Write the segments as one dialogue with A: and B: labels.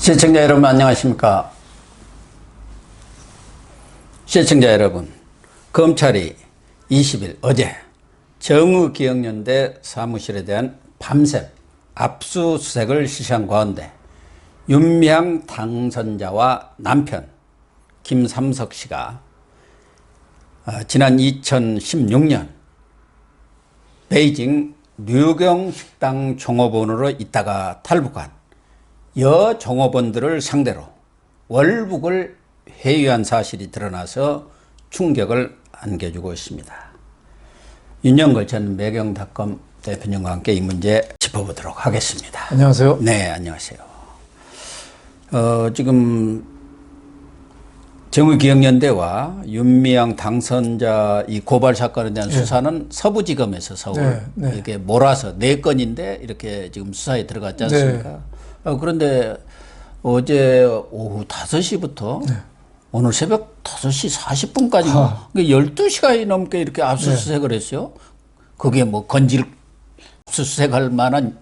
A: 시청자 여러분 안녕하십니까? 시청자 여러분, 검찰이 20일 어제 정의기억연대 사무실에 대한 밤샘 압수수색을 실시한 가운데 윤미향 당선자와 남편 김삼석 씨가 지난 2016년 베이징 류경 식당 종업원으로 있다가 탈북한 여 종업원들을 상대로 월북을 회유한 사실이 드러나서 충격을 안겨주고 있습니다. 윤영걸 전 매경닷컴 대표님과 함께 이 문제 짚어보도록 하겠습니다.
B: 안녕하세요.
A: 네, 안녕하세요. 지금 정의기억연대와 윤미향 당선자 이 고발 사건에 대한 수사는 서부지검에서 서울 이렇게 몰아서 4건인데 이렇게 지금 수사에 들어갔지 않습니까? 그런데 어제 오후 5시부터 오늘 새벽 5시 40분까지 12시간이 넘게 이렇게 압수수색을 했어요. 그게 뭐 건질 압수수색할 만한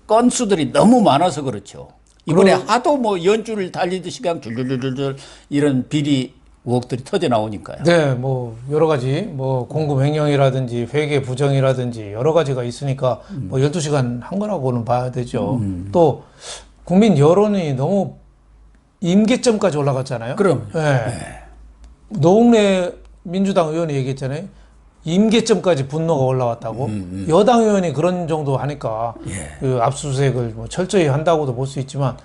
A: 건수들이 너무 많아서 그렇죠. 이번에 하도 뭐 연줄을 달리듯이 그냥 줄줄줄줄 이런 비리 의혹들이 터져 나오니까요.
B: 네, 뭐 여러 가지 뭐 공급 횡령이라든지 회계 부정이라든지 여러 가지가 있으니까 뭐 12시간 한 거라고는 봐야 되죠. 또 국민 여론이 너무 임계점까지 올라갔잖아요.
A: 그럼.
B: 네. 노웅래 민주당 의원이 얘기했잖아요. 임계점까지 분노가 올라왔다고. 여당 의원이 그런 정도 하니까 그 압수수색을 뭐 철저히 한다고도 볼 수 있지만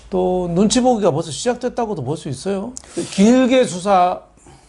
B: 또 눈치 보기가 벌써 시작됐다고도 볼 수 있어요. 길게 수사를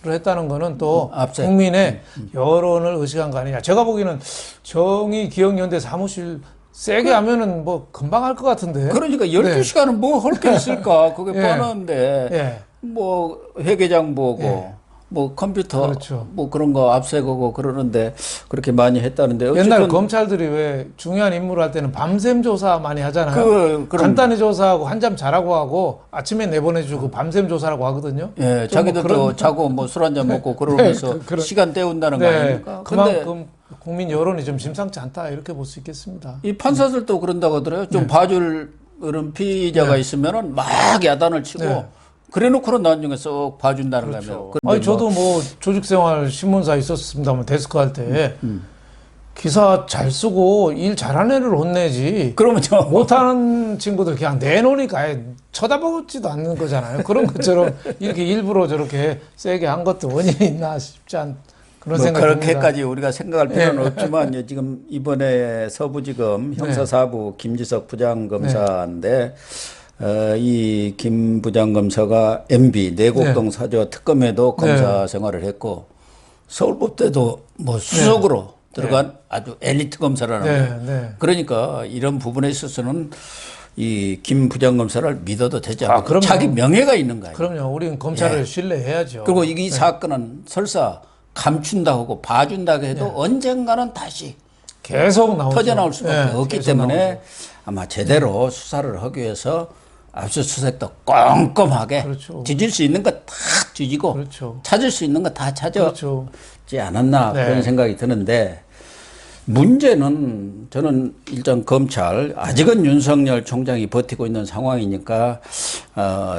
B: 했다는 거는 또 국민의 여론을 의식한 거 아니냐. 제가 보기에는 정의기억연대 사무실 세게 하면은 뭐 금방 할 것 같은데.
A: 그러니까 12시간은 뭐 할 게 있을까? 그게 뻔한데 뭐 회계장 보고 뭐 컴퓨터 뭐 그런 거 압수하고 그러는데 그렇게 많이 했다는데
B: 옛날 검찰들이 왜 중요한 임무를 할 때는 밤샘 조사 많이 하잖아요. 간단히 조사하고 한잠 자라고 하고 아침에 내보내주고 밤샘 조사라고 하거든요.
A: 예, 자기들도 자고 뭐 술 한잔 먹고 그러면서 시간 때운다는 거 아닙니까?
B: 그만큼 국민 여론이 좀 심상치 않다 이렇게 볼 수 있겠습니다.
A: 이 판사들도 그런다고 하더라고요. 좀 봐줄 그런 피의자가 있으면은 막 야단을 치고 그래놓고는 나중에 쏙 봐준다는 거면.
B: 아니 저도 뭐 조직생활 신문사 있었습니다만 데스크 할 때 기사 잘 쓰고 일 잘하는 애를 혼내지.
A: 그러면
B: 못하는 친구들 그냥 내놓으니까 아예 쳐다보지도 않는 거잖아요. 그런 것처럼 이렇게 일부러 저렇게 세게 한 것도 원인이 있나 싶지 않. 그런
A: 뭐
B: 생각이
A: 그렇게까지 우리가 생각할 필요는 없지만 지금 이번에 서부지검 형사사부 김지석 부장검사인데 이 김 부장검사가 MB 내곡동 사저 특검에도 검사 생활을 했고 서울법대도 뭐 수석으로 들어간 아주 엘리트 검사라는 거예요. 그러니까 이런 부분에 있어서는 이 김 부장검사를 믿어도 되지 않을까. 자기 명예가 있는 거예요.
B: 그럼요. 우리는 검찰을 신뢰해야죠.
A: 그리고 이 사건은 설사 감춘다고 하고 봐준다고 해도 언젠가는 다시
B: 계속 나오죠.
A: 터져 나올 수밖에 없기 때문에 아마 제대로 수사를 하기 위해서 압수수색도 꼼꼼하게 뒤질 수 있는 거 다 뒤지고 찾을 수 있는 거 다 찾았지 않았나 그런 생각이 드는데 문제는 저는 일단 검찰 아직은 윤석열 총장이 버티고 있는 상황이니까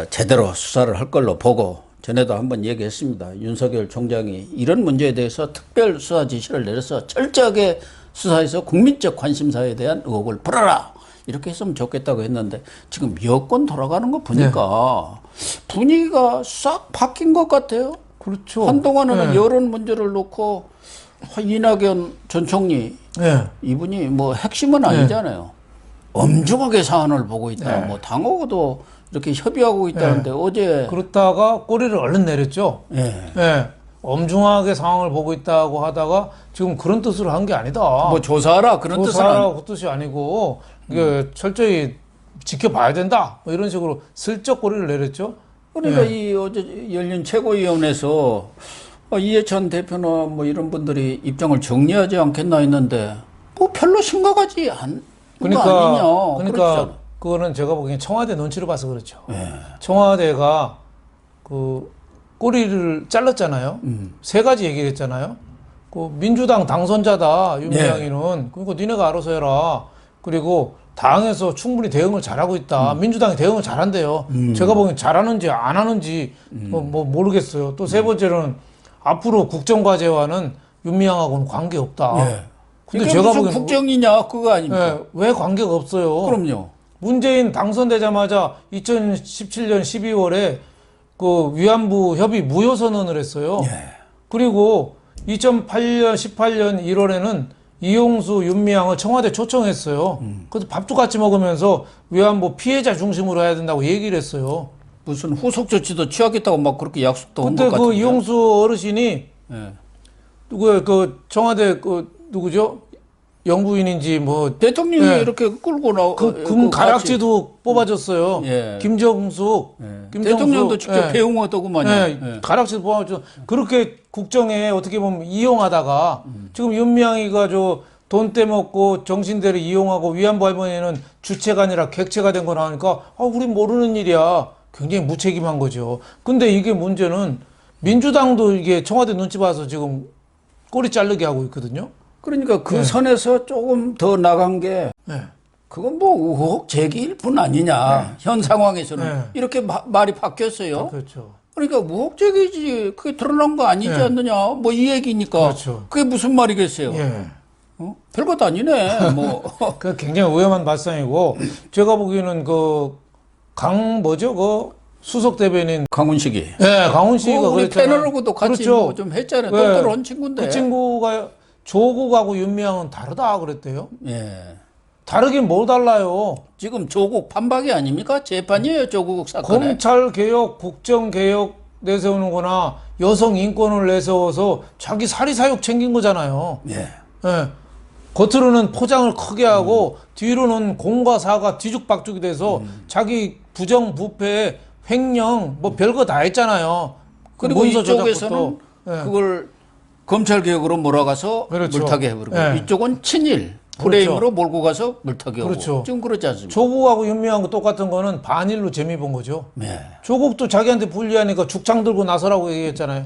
A: 제대로 수사를 할 걸로 보고 전에도 한번 얘기했습니다. 윤석열 총장이 이런 문제에 대해서 특별 수사 지시를 내려서 철저하게 수사해서 국민적 관심사에 대한 의혹을 풀어라. 이렇게 했으면 좋겠다고 했는데 지금 여권 돌아가는 거 보니까 분위기가 싹 바뀐 것 같아요.
B: 그렇죠.
A: 한동안에는 여론 문제를 놓고 이낙연 전 총리 이분이 뭐 핵심은 아니잖아요. 엄중하게 사안을 보고 있다. 뭐 당하고도 이렇게 협의하고 있다는데 어제
B: 그렇다가 꼬리를 얼른 내렸죠. 엄중하게 상황을 보고 있다고 하다가 지금 그런 뜻으로 한 게 아니다.
A: 뭐 조사하라 그런
B: 조사하라 그 뜻이 아니고 이게 철저히 지켜봐야 된다. 뭐 이런 식으로 슬쩍 꼬리를 내렸죠.
A: 그러니까 이 어제 열린 최고위원회에서 이해찬 대표나 뭐 이런 분들이 입장을 정리하지 않겠나 했는데 뭐 별로 심각하지 않은 거 아니냐.
B: 그러니까 그거는 제가 보기엔 청와대 눈치를 봐서 그렇죠. 청와대가 그 꼬리를 잘랐잖아요. 3가지 얘기를 했잖아요. 그 민주당 당선자다 윤미향이는. 그러니까 니네가 알아서 해라. 그리고 당에서 충분히 대응을 잘하고 있다. 민주당이 대응을 잘한대요. 제가 보기엔 잘하는지 안 하는지 뭐 모르겠어요. 또 세 번째로는 앞으로 국정과제와는 윤미향하고는 관계없다.
A: 예.
B: 근데
A: 이게
B: 제가
A: 무슨
B: 보기엔
A: 국정이냐 그거 아닙니까?
B: 예, 왜 관계가 없어요?
A: 그럼요.
B: 문재인 당선되자마자 2017년 12월에 그 위안부 협의 무효 선언을 했어요.
A: 예.
B: 그리고 2008년, 18년 1월에는 이용수, 윤미향을 청와대 초청했어요. 그래서 밥도 같이 먹으면서 위안부 피해자 중심으로 해야 된다고 얘기를 했어요.
A: 무슨 후속 조치도 취하겠다고 막 그렇게 약속도 한 것
B: 그때
A: 같은데.
B: 그 이용수 어르신이
A: 예.
B: 누구야 그 청와대 그 누구죠? 영부인인지 뭐
A: 대통령이
B: 예.
A: 이렇게 끌고 나오
B: 금 가락지도 뽑아줬어요.
A: 예.
B: 김정숙,
A: 예. 대통령도 직접
B: 예.
A: 배웅하더구만요.
B: 예.
A: 예.
B: 가락지도 뽑아줬죠. 그렇게 국정에 어떻게 보면 이용하다가 지금 윤미향이가 저 돈 떼먹고 정신대로 이용하고 위안부 할머니는 주체가 아니라 객체가 된 거나 하니까 우린 모르는 일이야. 굉장히 무책임한 거죠. 근데 이게 문제는 민주당도 이게 청와대 눈치 봐서 지금 꼬리 자르게 하고 있거든요.
A: 그러니까 그
B: 예.
A: 선에서 조금 더 나간 게
B: 네.
A: 그건 뭐 의혹 제기일 뿐 아니냐. 현 상황에서는
B: 네.
A: 이렇게 말이 바뀌었어요.
B: 그렇죠.
A: 그러니까 의혹 제기지 그게 드러난 거 아니지
B: 네.
A: 않느냐. 뭐 이 얘기니까.
B: 그렇죠.
A: 그게 무슨 말이겠어요.
B: 예.
A: 별것도 아니네. 뭐.
B: 그 굉장히 위험한 발상이고 제가 보기에는 그 뭐죠? 그 수석 대변인
A: 강훈식이.
B: 예, 강훈 씨가
A: 우리
B: 그랬잖아요.
A: 패널하고도 같이
B: 그렇죠.
A: 뭐 좀 했잖아요.
B: 예.
A: 똑똑한 친구인데.
B: 그 친구가 조국하고 윤미향은 다르다 그랬대요.
A: 예.
B: 다르긴 뭐 달라요.
A: 지금 조국 판박이 아닙니까? 재판이에요, 조국 사건에.
B: 검찰 개혁, 국정 개혁 내세우는 거나 여성 인권을 내세워서 자기 사리사욕 챙긴 거잖아요.
A: 예.
B: 예. 겉으로는 포장을 크게 하고 뒤로는 공과 사가 뒤죽박죽이 돼서 자기 부정, 부패, 횡령 뭐 별거 다 했잖아요.
A: 그리고
B: 문서
A: 이쪽에서는
B: 조작부터. 예.
A: 그걸 검찰 개혁으로 몰아가서
B: 그렇죠.
A: 물타기 해버리고
B: 예.
A: 이쪽은 친일 프레임으로 몰고 가서 물타기 하고
B: 그렇죠.
A: 지금 그렇지 않습니까?
B: 조국하고 윤미향하고 똑같은 거는 반일로 재미 본 거죠.
A: 예.
B: 조국도 자기한테 불리하니까 죽창 들고 나서라고 얘기했잖아요.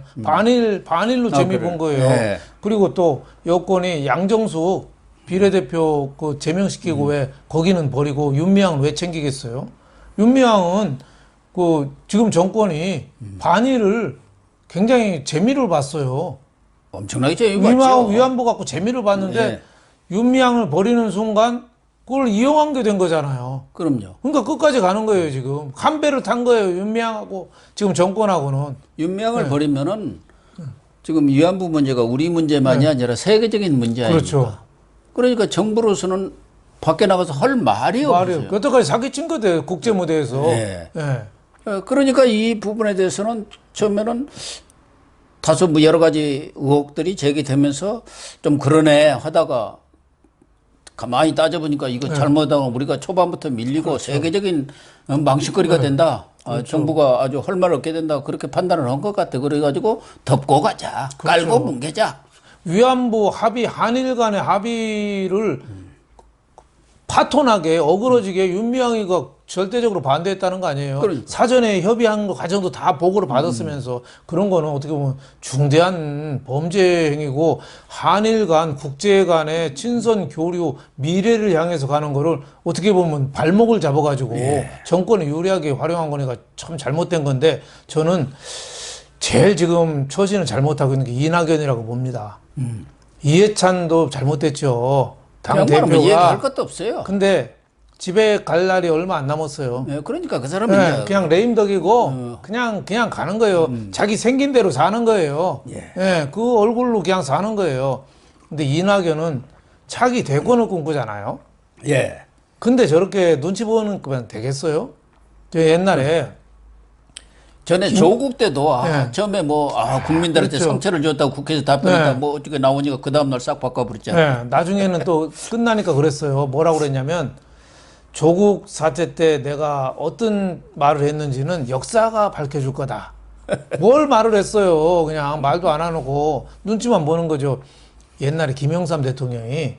B: 반일로 재미 본 거예요.
A: 네.
B: 그리고 또 여권이 양정숙 비례대표 그 제명시키고 왜 거기는 버리고 윤미향은 왜 챙기겠어요? 윤미향은 그 지금 정권이 반일을 굉장히 재미를 봤어요.
A: 엄청나게 재미봤죠.
B: 위안부 갖고 재미를 봤는데
A: 예.
B: 윤미향을 버리는 순간 그걸 이용한 게 된 거잖아요.
A: 그럼요.
B: 그러니까 끝까지 가는 거예요, 지금. 한 배를 탄 거예요, 윤미향하고 지금 정권하고는.
A: 윤미향을 버리면은 지금 위안부 문제가 우리 문제만이 아니라 세계적인 문제 아닙니까?
B: 그렇죠.
A: 그러니까 정부로서는 밖에 나가서 할 말이 없어요.
B: 여태까지 사기친 거예요, 국제 무대에서.
A: 예.
B: 예.
A: 그러니까 이 부분에 대해서는 처음에는 다소 뭐 여러 가지 의혹들이 제기되면서 좀 그러네 하다가 가만히 따져보니까 이거 잘못하면 우리가 초반부터 밀리고
B: 그렇죠.
A: 세계적인 망신거리가 된다. 정부가 아주 할 말 없게 된다. 그렇게 판단을 한 것 같아. 그래가지고 덮고 가자.
B: 그렇죠.
A: 깔고 뭉개자.
B: 위안부 합의, 한일 간의 합의를 파토나게 어그러지게 윤미향이가 절대적으로 반대했다는 거 아니에요.
A: 그러니까.
B: 사전에 협의한 거 과정도 다 보고를 받았으면서 그런 거는 어떻게 보면 중대한 범죄 행위고 한일 간 국제 간의 친선 교류 미래를 향해서 가는 거를 어떻게 보면 발목을 잡아가지고 정권에 유리하게 활용한 거니까 참 잘못된 건데 저는 제일 지금 처신을 잘못하고 있는 게 이낙연이라고 봅니다. 이해찬도 잘못됐죠. 당
A: 양반은 뭐
B: 대표가.
A: 얘기할 것도 없어요.
B: 근데 집에 갈 날이 얼마 안 남았어요.
A: 네, 그러니까 그 사람은
B: 네,
A: 이제
B: 그냥 레임덕이고 그냥 가는 거예요. 자기 생긴 대로 사는 거예요. 예, 그 얼굴로 그냥 사는 거예요. 근데 이낙연은 차기 대권을 꿈꾸잖아요.
A: 예.
B: 근데 저렇게 눈치 보는 거면 되겠어요? 저 옛날에
A: 전에 조국 때도
B: 네.
A: 처음에 뭐 국민들한테
B: 그렇죠.
A: 상처를 줬다고 국회에서 답변했다
B: 네.
A: 뭐 어떻게 나오니까 그 다음날 싹 바꿔버렸잖아요.
B: 네, 나중에는 또 끝나니까 그랬어요. 뭐라고 그랬냐면 조국 사태 때 내가 어떤 말을 했는지는 역사가 밝혀줄 거다. 뭘 말을 했어요. 그냥 말도 안 하고 눈치만 보는 거죠. 옛날에 김영삼 대통령이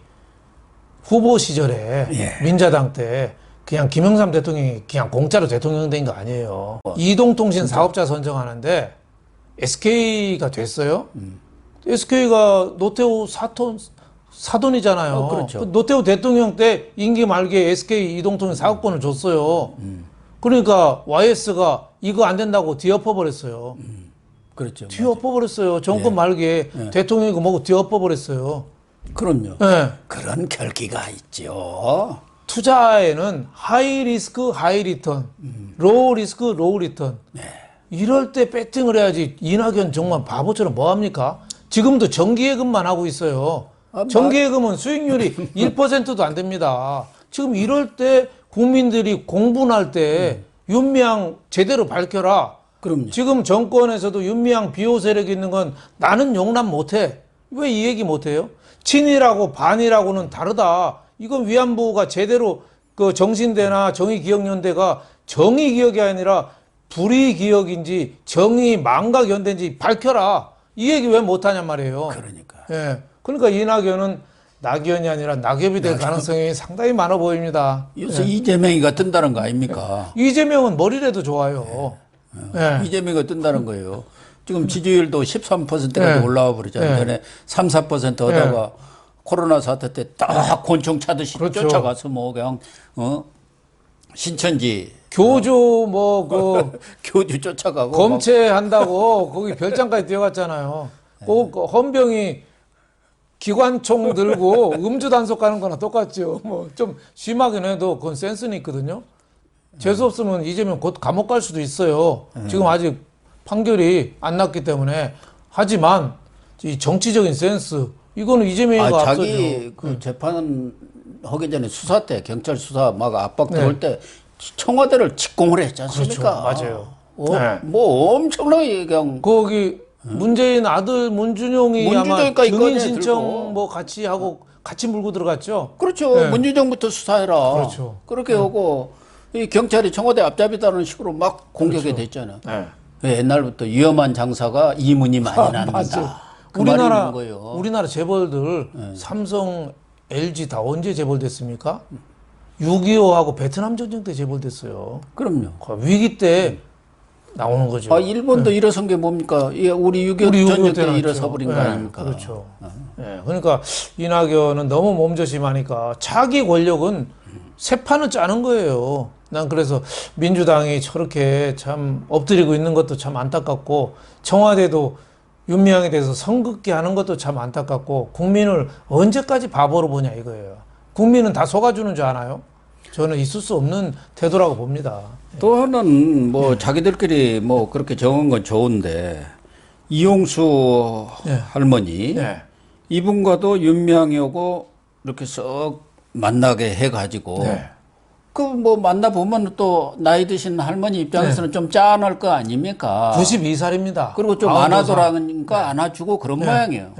B: 후보 시절에 민자당 때 그냥 김영삼 대통령이 그냥 공짜로 대통령 된 거 아니에요. 이동통신 사업자 선정하는데 SK가 됐어요. SK가 노태우 사돈이잖아요.
A: 그렇죠.
B: 그 노태우 대통령 때 임기 말기에 SK 이동통신 사업권을 줬어요. 그러니까 YS가 이거 안 된다고 뒤엎어버렸어요.
A: 그렇죠.
B: 뒤엎어버렸어요. 정권 말기에 대통령이고 뭐고 뒤엎어버렸어요.
A: 그럼요.
B: 네.
A: 그런 결기가 있죠.
B: 투자에는 하이 리스크 하이 리턴, 로우 리스크 로우 리턴. 이럴 때 배팅을 해야지. 이낙연 정말 바보처럼 뭐 합니까? 지금도 정기예금만 하고 있어요. 정기예금은 수익률이 1%도 안 됩니다. 지금 이럴 때 국민들이 공분할 때 윤미향 제대로 밝혀라.
A: 그럼요.
B: 지금 정권에서도 윤미향 비호 세력이 있는 건 나는 용납 못해. 왜 이 얘기 못해요? 친이라고 반이라고는 다르다. 이건 위안부가 제대로 그 정신대나 정의기억연대가 정의기억이 아니라 불의기억인지 정의망각연대인지 밝혀라. 이 얘기 왜 못하냔 말이에요.
A: 그러니까.
B: 예. 그러니까 이낙연은 낙연이 아니라 낙엽이 될 가능성이 상당히 많아 보입니다.
A: 요새 이재명이가 뜬다는 거 아닙니까?
B: 이재명은 머리라도 좋아요. 예.
A: 이재명이가 뜬다는 거예요. 지금 지지율도 13%까지 올라와 버리잖아요. 전에 3, 4% 하다가 코로나 사태 때 딱 곤충 차듯이
B: 그렇죠.
A: 쫓아가서 뭐 그냥 신천지
B: 교주 뭐 그
A: 교주 쫓아가고
B: 검체한다고 거기 별장까지 뛰어갔잖아요. 그 헌병이 기관총 들고 음주 단속 가는 거나 똑같죠. 뭐 좀 심하긴 해도 그건 센스는 있거든요. 재수 없으면 이재명 곧 감옥 갈 수도 있어요. 지금 아직 판결이 안 났기 때문에. 하지만 이 정치적인 센스 이거는 이재명이가 앞서죠.
A: 자기 그 재판 하기 전에 수사 때 경찰 수사 막 압박 들어올 때 청와대를 직공을 했지 않습니까?
B: 그렇죠. 맞아요.
A: 뭐 엄청나게 그냥
B: 거기 문재인 아들 문준용이 아마
A: 문준용까지
B: 증인
A: 꺼내
B: 신청
A: 들고.
B: 뭐 같이 하고 같이 물고 들어갔죠.
A: 그렇죠. 문재정부터 수사해라.
B: 그렇죠.
A: 그렇게 하고 이 경찰이 청와대 앞잡이다는 식으로 막 공격이 됐잖아. 옛날부터 위험한 장사가 이문이 많이 난다. 그 말이 있는 거예요.
B: 우리나라 재벌들 삼성, LG 다 언제 재벌됐습니까? 6.25하고 베트남 전쟁 때 재벌됐어요.
A: 그럼요.
B: 그 위기 때 나오는 거죠.
A: 일본도 일어선 게 뭡니까? 우리 6.25 전쟁 때 일어서 버린 거 아닙니까?
B: 그렇죠. 그러니까 이낙연은 너무 몸조심하니까 자기 권력은 새 판을 짜는 거예요. 난 그래서 민주당이 저렇게 참 엎드리고 있는 것도 참 안타깝고 청와대도 윤미향에 대해서 성급게 하는 것도 참 안타깝고 국민을 언제까지 바보로 보냐 이거예요. 국민은 다 속아주는 줄 아나요? 저는 있을 수 없는 태도라고 봅니다.
A: 또 하나는 뭐 자기들끼리 뭐 그렇게 정한 건 좋은데 이용수 할머니 이분과도 윤미향이하고 이렇게 썩 만나게 해가지고 그 뭐 만나 보면 또 나이 드신 할머니 입장에서는 좀 짠할 거 아닙니까?
B: 92살입니다.
A: 그리고 좀 안아도라니까 안아주고 그런 모양이에요.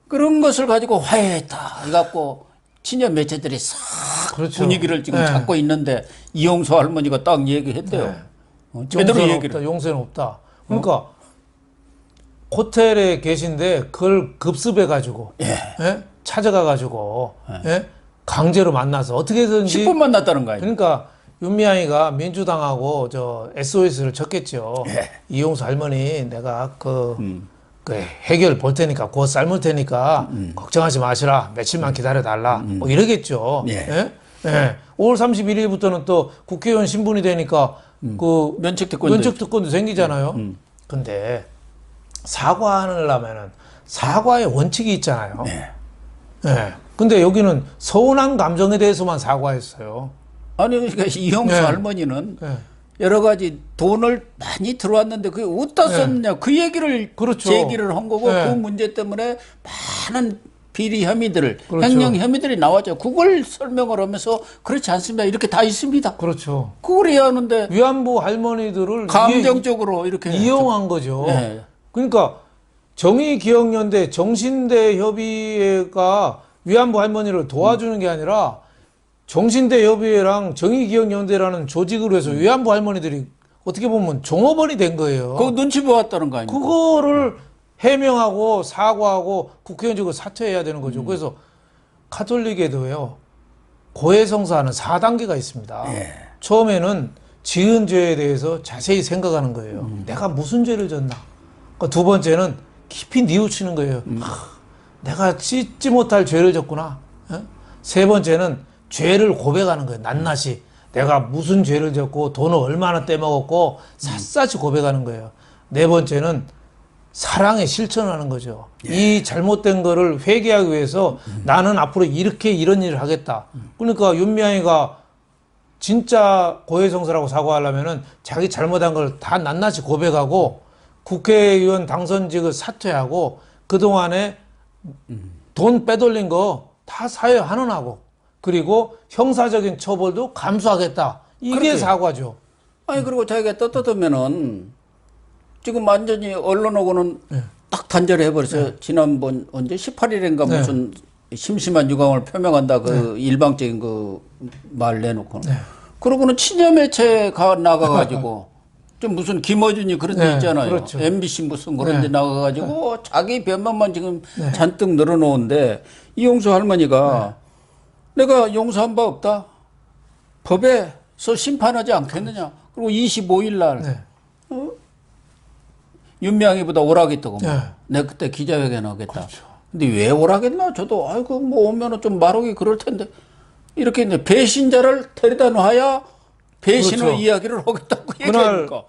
A: 그런 것을 가지고 화해했다. 이갖고 친여 매체들이 싹
B: 그렇죠.
A: 분위기를 지금 잡고 있는데 이용수 할머니가 딱 얘기했대요. 제대로 얘기를.
B: 없다, 용서는 없다. 그러니까 호텔에 계신데 그걸 급습해가지고 찾아가가지고 강제로 만나서 어떻게든지
A: 10분 만났다는 거 아니에요?
B: 그러니까 윤미향이가 민주당하고 저 SOS를 쳤겠죠. 이용수 할머니 내가 그 해결 볼 테니까 곧 삶을 테니까 걱정하지 마시라. 며칠만 기다려 달라. 뭐 이러겠죠. 5월 31일부터는 또 국회의원 신분이 되니까 그 면책특권도 생기잖아요. 근데 사과하려면은 사과의 원칙이 있잖아요. 근데 여기는 서운한 감정에 대해서만 사과했어요.
A: 아니 그러니까 이용수 할머니는 여러 가지 돈을 많이 들어왔는데 그게 어디다 썼느냐 그 얘기를
B: 그렇죠.
A: 제기를 한 거고 그 문제 때문에 많은 비리 혐의들, 횡령 혐의들이 나왔죠. 그걸 설명을 하면서 그렇지 않습니다. 이렇게 다 있습니다.
B: 그렇죠.
A: 그걸 해야 하는데
B: 위안부 할머니들을
A: 감정적으로 이렇게
B: 이용한 거죠. 그러니까 정의기억연대 정신대협의회가 위안부 할머니를 도와주는 게 아니라 정신대협의회랑 정의기억연대라는 조직으로 해서 위안부 할머니들이 어떻게 보면 종업원이 된 거예요.
A: 그거 눈치 보았다는 거 아닙니까?
B: 그거를 해명하고 사과하고 국회의원직을 사퇴해야 되는 거죠. 그래서 가톨릭에도요 고해성사하는 4단계가 있습니다. 처음에는 지은 죄에 대해서 자세히 생각하는 거예요. 내가 무슨 죄를 졌나. 그러니까 두 번째는 깊이 뉘우치는 거예요. 내가 씻지 못할 죄를 졌구나. 어? 세 번째는 죄를 고백하는 거예요. 낱낱이. 내가 무슨 죄를 졌고 돈을 얼마나 떼먹었고 샅샅이 고백하는 거예요. 네 번째는 사랑에 실천하는 거죠. 이 잘못된 거를 회개하기 위해서 나는 앞으로 이렇게 이런 일을 하겠다. 그러니까 윤미향이가 진짜 고해성사라고 사과하려면은 자기 잘못한 걸 다 낱낱이 고백하고 국회의원 당선직을 사퇴하고 그동안에 돈 빼돌린 거 다 사회 환원하고 그리고 형사적인 처벌도 감수하겠다. 이게
A: 그렇게.
B: 사과죠.
A: 아니 그리고 자기가 떳떳하면은 지금 완전히 언론하고는 딱 단절해 버려서 지난번 언제 18일인가 무슨 심심한 유감을 표명한다 그 일방적인 그 말 내놓고 그러고는 친여 매체에 나가가지고 좀 무슨 김어준이 그런 데 있잖아요.
B: 그렇죠.
A: MBC 무슨 그런 데 나가가지고 자기 변명만 지금 잔뜩 늘어놓은데 이용수 할머니가 내가 용서한 바 없다. 법에서 심판하지 않겠느냐. 그리고 25일 날 윤미향이보다 오락했다고. 내가 그때 기자회견 하겠다.
B: 그렇죠.
A: 근데 왜 오락했나? 저도 아이고 뭐 오면은 좀 말하기 그럴 텐데 이렇게 이제 배신자를 데려다 놔야 배신의
B: 그렇죠.
A: 이야기를 하겠다고
B: 그날
A: 얘기하니까.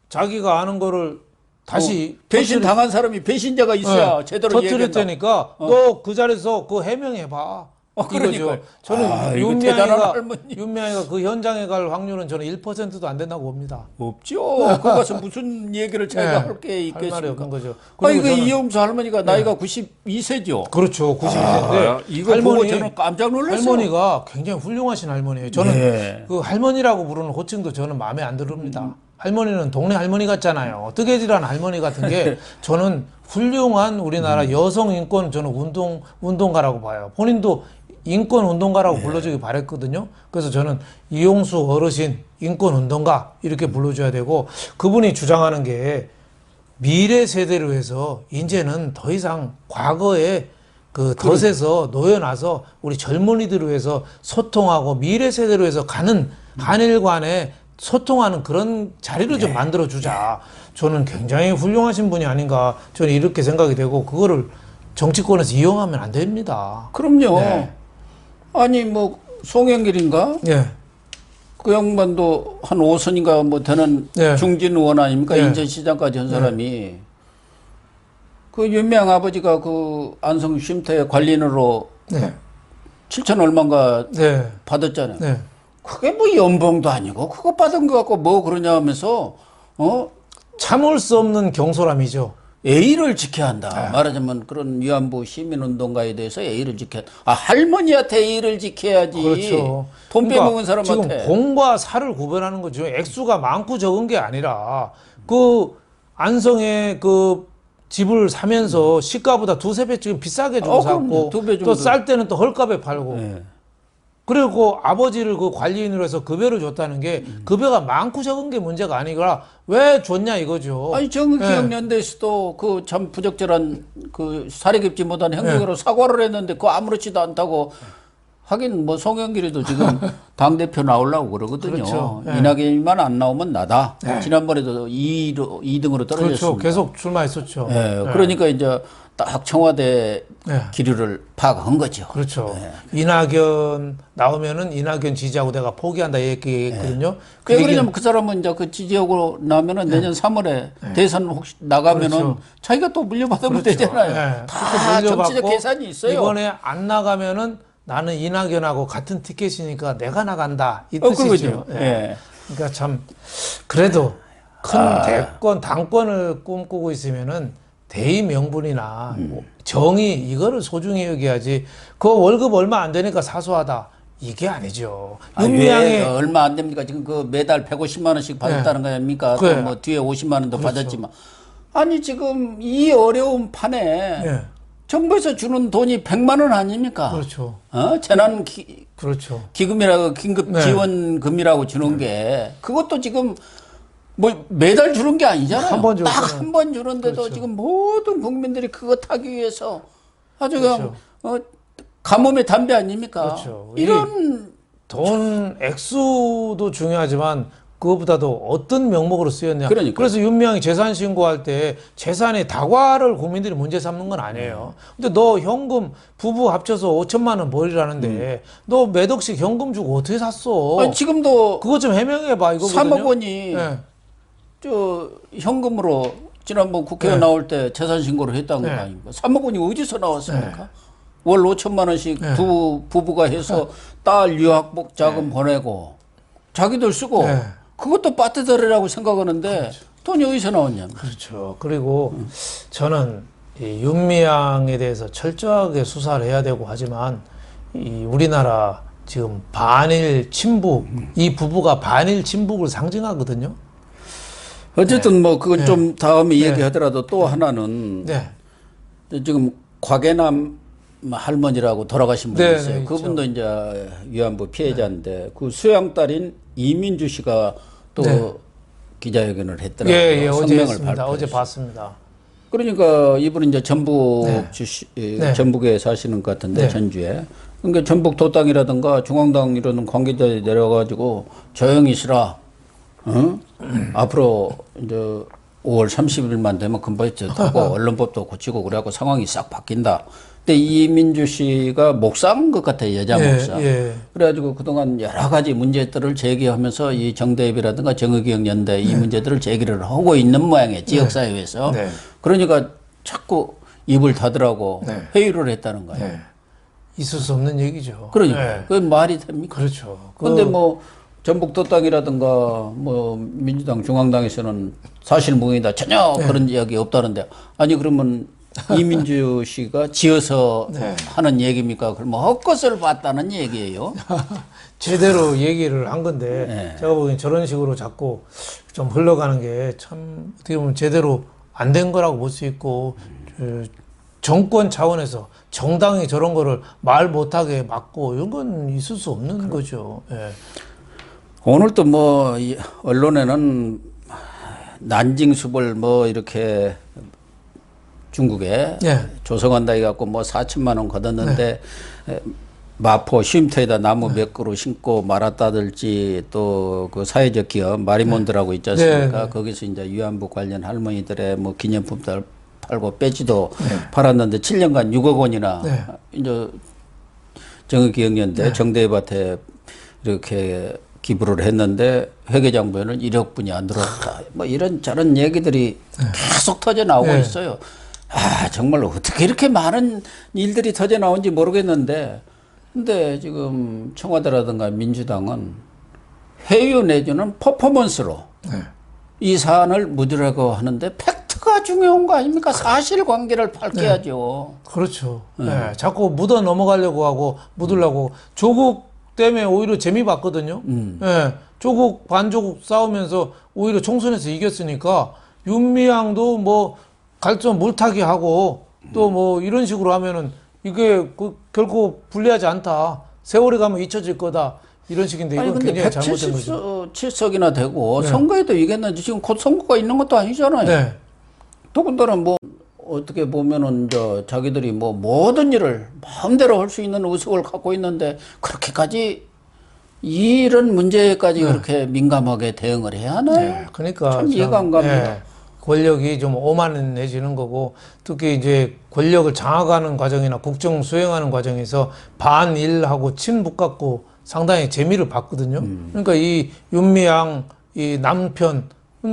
B: 자기가 아는 거를 다시
A: 배신 당한 사람이 배신자가 있어야 제대로
B: 터뜨릴
A: 얘기한다.
B: 테니까 너 그 자리에서 그거 해명해봐.
A: 그러니까요.
B: 이거죠. 저는
A: 이거 대단한 할머니.
B: 윤미향이가 그 현장에 갈 확률은 저는 1%도 안 된다고 봅니다.
A: 없죠. 거기 가서 무슨 얘기를 자기가 할 게
B: 할 말이
A: 있겠습니까?
B: 없는 거죠.
A: 아니 그
B: 저는-
A: 이용수 할머니가 나이가 92세죠.
B: 그렇죠. 92세인데
A: 이거 보고 저는 깜짝 놀랐어요.
B: 할머니가 굉장히 훌륭하신 할머니예요. 저는
A: 네.
B: 그 할머니라고 부르는 호칭도 저는 마음에 안 듭니다. 할머니는 동네 할머니 같잖아요. 뜨개질하는 할머니 같은 게 저는 훌륭한 우리나라 여성 인권 저는 운동가라고 봐요. 본인도 인권 운동가라고 불러주기 바랬거든요. 그래서 저는 이용수 어르신 인권 운동가 이렇게 불러줘야 되고 그분이 주장하는 게 미래 세대를 위해서 이제는 더 이상 과거에 그 덫에서 놓여놔서 우리 젊은이들을 위해서 소통하고 미래 세대를 위해서 가는 한일 간에 소통하는 그런 자리를 좀 만들어 주자. 저는 굉장히 훌륭하신 분이 아닌가 저는 이렇게 생각이 되고 그거를 정치권에서 이용하면 안 됩니다.
A: 그럼요.
B: 네.
A: 아니 뭐 송영길인가?
B: 예.
A: 그 양반도 한 5선인가 뭐 되는
B: 네.
A: 중진 의원 아닙니까?
B: 네.
A: 인천시장까지 한 사람이 그 윤미향 아버지가 그 안성 쉼터의 관리인으로
B: 네.
A: 7천 얼마인가
B: 네.
A: 받았잖아요.
B: 네.
A: 그게 뭐 연봉도 아니고 그거 받은 거 갖고 뭐 그러냐 하면서
B: 참을 수 없는 경솔함이죠.
A: 예의를 지켜야 한다. 말하자면 그런 위안부 시민운동가에 대해서 예의를 지켜야 할머니한테 예의를 지켜야지.
B: 그렇죠.
A: 돈
B: 그러니까
A: 빼먹은 사람한테.
B: 지금 공과 사를 구별하는 거죠. 액수가 많고 적은 게 아니라 그 안성에 그 집을 사면서 시가보다 두세 배 지금 비싸게 주고
A: 그럼요.
B: 샀고
A: 2배 정도.
B: 또 쌀 때는 또 헐값에 팔고
A: 네.
B: 그리고 아버지를 그 관리인으로 해서 급여를 줬다는 게 급여가 많고 적은 게 문제가 아니라 왜 줬냐 이거죠.
A: 아니 정의기억연대에서도 그 참 부적절한 그 사례 깊지 못한 행동으로 사과를 했는데 그거 아무렇지도 않다고 하긴 뭐 송영길이도 지금 당 대표 나오려고 그러거든요.
B: 그렇죠.
A: 이낙연만 안 나오면 나다. 지난번에도 2등으로 떨어졌습니다.
B: 그렇죠. 계속 출마했었죠.
A: 그러니까 이제 딱 청와대 기류를 파악한 거죠.
B: 그렇죠. 이낙연 나오면은 이낙연 지지하고 내가 포기한다 얘기했거든요.
A: 왜 그러냐면 그 사람은 이제 그 지지하고 나면은 내년 3월에 대선 혹시 나가면은
B: 그렇죠.
A: 자기가 또 물려받으면 되잖아요. 다 정치적 계산이 있어요.
B: 이번에 안 나가면은 나는 이낙연하고 같은 티켓이니까 내가 나간다 이 뜻이죠. 그러니까 참 그래도 큰 대권 당권을 꿈꾸고 있으면은 대의 명분이나 뭐 정의 이거를 소중히 여겨야지. 그 월급 얼마 안 되니까 사소하다 이게 아니죠.
A: 윤미향이 얼마 안 됩니까? 지금 그 매달 150만 원씩 받았다는 거 아닙니까? 또 뭐 뒤에 50만 원도 받았지만 아니 지금 이 어려운 판에 정부에서 주는 돈이 100만 원 아닙니까?
B: 그렇죠.
A: 재난
B: 그렇죠.
A: 기금이라고 긴급 지원금이라고 주는 게 그것도 지금 뭐 매달 주는 게 아니잖아요. 딱 한 번 주는데도 지금 모든 국민들이 그거 타기 위해서 아주 그냥 가뭄의 담배 아닙니까?
B: 그렇죠.
A: 이런
B: 돈 액수도 중요하지만 그거보다도 어떤 명목으로 쓰였냐.
A: 그러니까요.
B: 그래서 윤미향이 재산 신고할 때 재산의 다과를 국민들이 문제 삼는 건 아니에요. 근데 너 현금 부부 합쳐서 5천만 원 벌이라는데 너 몇 억씩 현금 주고 어떻게 샀어?
A: 아니, 지금도
B: 그거 좀 해명해봐 이거거든요.
A: 3억 원이
B: 네.
A: 저 현금으로 지난번 국회에 나올 때 재산 신고를 했다는 거 아닙니까? 3억 원이 어디서 나왔습니까? 월 5천만 원씩 부부가 해서 딸 유학복 자금 보내고 자기들 쓰고 그것도 빠뜨더라라고 생각하는데 돈이 어디서 나왔냐?
B: 그렇죠. 그리고 저는 이 윤미향에 대해서 철저하게 수사를 해야 되고 하지만 이 우리나라 지금 반일 친북 이 부부가 반일 친북을 상징하거든요.
A: 어쨌든 뭐 그건 좀 다음에 얘기하더라도 또 하나는 지금 곽예남 할머니라고 돌아가신 분이 있어요. 그분도 이제 위안부 피해자인데 그 수양 딸인 이민주 씨가 또 기자회견을 했더라고요.
B: 예, 어제
A: 성명을
B: 했습니다. 어제 봤습니다.
A: 그러니까 이분은 이제 전북 전북에 사시는 것 같은데 전주에. 그러니까 전북 도당이라든가 중앙당 이런 관계자들이 내려가지고 조용히 있으라. 앞으로 이제 5월 30일만 되면 금발도 하고 언론법도 고치고 그래갖고 상황이 싹 바뀐다. 근데 이민주 씨가 목사인 것 같아요, 여자 목사. 그래가지고 그동안 여러 가지 문제들을 제기하면서 이 정대협이라든가 정의기억연대 이 문제들을 제기를 하고 있는 모양이에요, 지역사회에서. 그러니까 자꾸 입을 닫으라고 회유를 했다는 거예요.
B: 있을 수 없는 얘기죠.
A: 그러니까 그게 말이 됩니까?
B: 그렇죠.
A: 그런데 뭐 전북도당이라든가 뭐 민주당 중앙당에서는 사실무근이다 전혀 그런 이야기 없다는데 아니 그러면 이민주 씨가 지어서 하는 얘기입니까? 그러면 헛것을 봤다는 얘기예요.
B: 제대로 얘기를 한 건데 제가 보기엔 저런 식으로 자꾸 좀 흘러가는 게 참 어떻게 보면 제대로 안 된 거라고 볼 수 있고 정권 차원에서 정당이 저런 거를 말 못하게 막고 이런 건 있을 수 없는 거죠.
A: 오늘 또 뭐 언론에는 난징수벌 뭐 이렇게 중국에 조성한다 해갖고 뭐 4천만 원 걷었는데 마포 쉼터에다 나무 몇 그루 심고 말았다들지 또 그 사회적 기업 마리몬드라고 있지 않습니까? 거기서 이제 위안부 관련 할머니들의 뭐 기념품들 팔고 배지도 팔았는데 7년간 6억 원이나 이제 정의기억연대 정대협한테 이렇게 기부를 했는데 회계장부에는 1억 분이 안 들어왔다. 뭐 이런 저런 얘기들이 계속 터져 나오고 있어요. 아, 정말로 어떻게 이렇게 많은 일들이 터져 나온지 모르겠는데, 근데 지금 청와대라든가 민주당은 회유 내지는 퍼포먼스로 이 사안을 묻으라고 하는데 팩트가 중요한 거 아닙니까? 사실관계를 밝혀야죠.
B: 그렇죠. 자꾸 묻어 넘어가려고 하고 묻으려고 조국 때문에 오히려 재미 봤거든요. 조국 반조국 싸우면서 오히려 총선에서 이겼으니까 윤미향도 뭐 갈점 물타기 하고 또 뭐 이런 식으로 하면은 이게 결코 불리하지 않다. 세월이 가면 잊혀질 거다. 이런 식인데 이건 굉장히 잘못된 거죠.
A: 177석이나 되고 선거에도 이겼는데 지금 곧 선거가 있는 것도 아니잖아요. 더군다나 뭐 어떻게 보면은 자기들이 뭐 모든 일을 마음대로 할 수 있는 의석을 갖고 있는데 그렇게까지 이런 문제까지 그렇게 민감하게 대응을 해야 하나요?
B: 그러니까
A: 참 이해가 안 갑니다.
B: 권력이 좀 오만해지는 거고 특히 이제 권력을 장악하는 과정이나 국정 수행하는 과정에서 반일하고 친북 갖고 상당히 재미를 봤거든요. 그러니까 이 윤미향 이 남편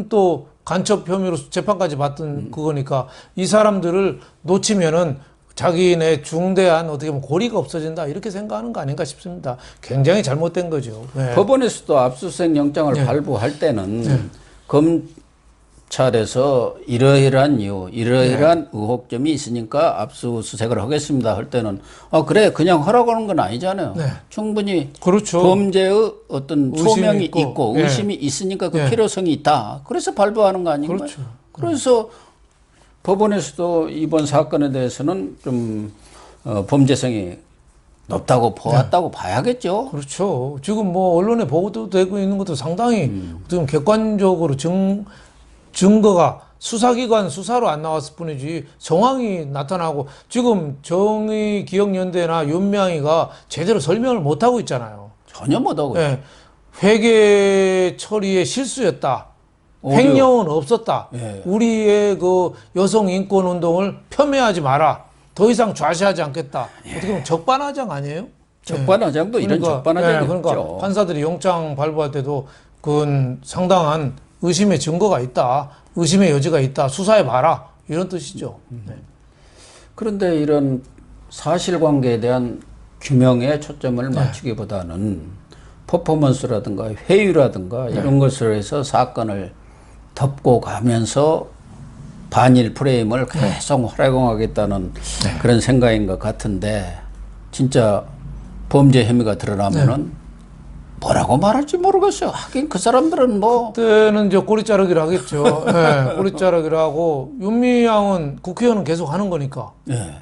B: 또 간첩 혐의로 재판까지 받던 그거니까 이 사람들을 놓치면은 자기네 중대한 어떻게 보면 고리가 없어진다 이렇게 생각하는 거 아닌가 싶습니다. 굉장히 잘못된 거죠.
A: 법원에서도 압수수색 영장을 발부할 때는 검찰에서 이러이러한 이유, 이러이러한 의혹점이 있으니까 압수수색을 하겠습니다 할 때는 그래 그냥 하라고 하는 건 아니잖아요. 충분히
B: 그렇죠.
A: 범죄의 어떤 소명이 있고 의심이 있으니까 그 필요성이 있다. 그래서 발부하는 거 아닌가요?
B: 그렇죠.
A: 그래서 법원에서도 이번 사건에 대해서는 좀 범죄성이 높다고 보았다고 봐야겠죠.
B: 그렇죠. 지금 뭐 언론에 보도되고 있는 것도 상당히 지금 객관적으로 증거가 수사기관 수사로 안 나왔을 뿐이지 정황이 나타나고 지금 정의기억연대나 윤미향이가 제대로 설명을 못하고 있잖아요.
A: 전혀 못하고 있죠.
B: 회계 처리의 실수였다.
A: 오류.
B: 횡령은 없었다.
A: 예.
B: 우리의 그 여성 인권 운동을 폄훼하지 마라. 더 이상 좌시하지 않겠다. 어떻게 보면 적반하장 아니에요?
A: 적반하장도 이런 적반하장이
B: 그러니까
A: 없죠.
B: 판사들이 영장 발부할 때도 그건 상당한 의심의 증거가 있다. 의심의 여지가 있다. 수사해 봐라. 이런 뜻이죠. 네.
A: 그런데 이런 사실관계에 대한 규명에 초점을 맞추기보다는 퍼포먼스라든가 회유라든가 이런 것을 해서 사건을 덮고 가면서 반일 프레임을 계속 활용하겠다는 그런 생각인 것 같은데 진짜 범죄 혐의가 드러나면은 뭐라고 말할지 모르겠어요. 하긴 그 사람들은 뭐
B: 그때는 이제 꼬리 자르기를 하겠죠. 네, 꼬리 자르기를 하고 윤미향은 국회의원은 계속 하는 거니까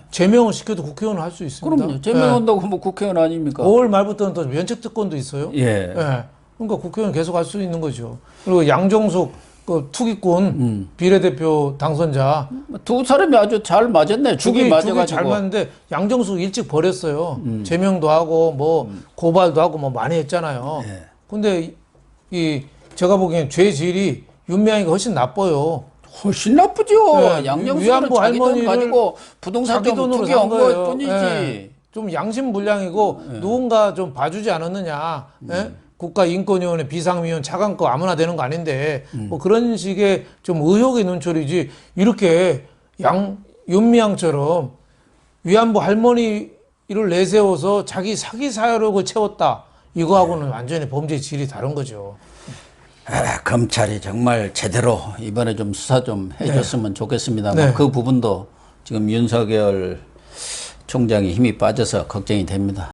B: 제명을 시켜도 국회의원은 할 수 있습니다.
A: 그럼요. 제명한다고 뭐 국회의원 아닙니까?
B: 5월 말부터는 또 면책 특권도 있어요.
A: 예.
B: 그러니까 국회의원 계속 할 수 있는 거죠. 그리고 양정숙 그 투기꾼 비례대표 당선자
A: 두 사람이 아주 잘 맞았네. 죽이 맞아가지고.
B: 잘 맞는데 양정숙 일찍 버렸어요. 제명도 하고 뭐 고발도 하고 뭐 많이 했잖아요. 근데 이 제가 보기엔 죄질이 윤미향이가 훨씬 나빠요.
A: 훨씬 나쁘죠.
B: 네,
A: 양정숙은
B: 위안부
A: 자기 돈
B: 할머니를
A: 가지고 부동산
B: 자기
A: 좀
B: 돈으로
A: 투기한
B: 산 거예요.
A: 것 뿐이지.
B: 예. 좀 양심불량이고 누군가 좀 봐주지 않았느냐. 예? 국가인권위원회 비상위원 차관급 아무나 되는 거 아닌데 뭐 그런 식의 좀 의혹의 눈초리지 이렇게 윤미향처럼 위안부 할머니를 내세워서 자기 사기 사욕을 채웠다. 이거하고는 완전히 범죄 질이 다른 거죠.
A: 검찰이 정말 제대로 이번에 좀 수사 좀 해줬으면 좋겠습니다만 그 부분도 지금 윤석열 총장이 힘이 빠져서 걱정이 됩니다.